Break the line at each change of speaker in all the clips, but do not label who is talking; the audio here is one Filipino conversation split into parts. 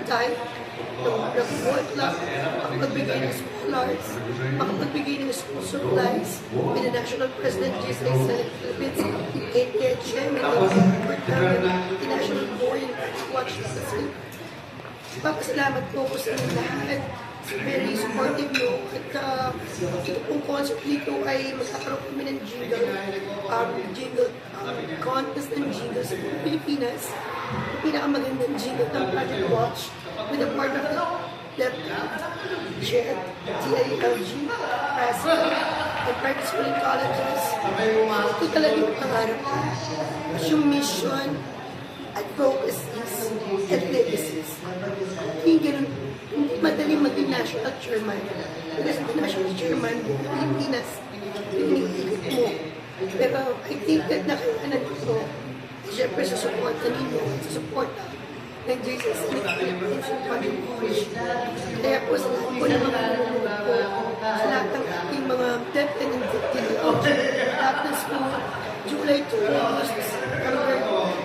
kahit nag-work, makapagbigay ng scholars, makapagbigay ng school supplies, with the National President, GSA Senate Philippines, ATHM, and the National Board Watch Council. Papasalamat po ko sa inyong lahat. Very supportive nyo. At ito pong concert dito ay magkakaroon kami ng jingle contest ng jingle sa Pilipinas. Yung pinakamagandang jingle ng Project Watch with the part of the chair, TILG, president, and private school and colleges. Ito talaga yung pangarap ko. Yung mission, advocacies, and legacies. Hindi ganun, hindi madaling maging national chairman. Kasi the national chairman, Pilipinas, iniikot mo. Pero I think that nakakanan ito, siyempre sa support ninyo, sa support ng Jesus Senate Philippines and Project Watch. Kaya po sa lahat po ng mga nanonood po, sa lahat ng ating mga death and victim of lahat ng school, July 2, August, September,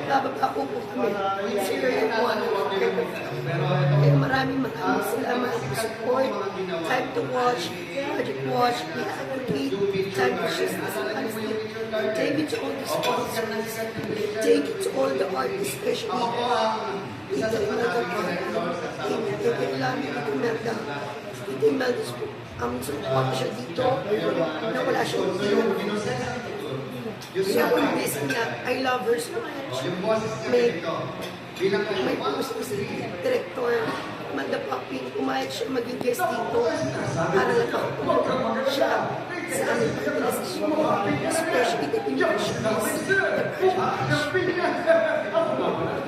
bababa po kami. Sir, kaya maraming salamat sa support. Time to Watch, Project Watch, we advocate, time for justice and honesty. Thank you to all the sponsors. Thank you to all the artists, especially Tita Imelda. Tita Imelda, support siya dito na wala siyang dito. So, listen na, I love her so much. May post ko sa director, Amanda Papin, pumayag siya maging guest dito para lang makapulong siya sa aming pagkalasasyon. Especially that yung siya is the Project Watch.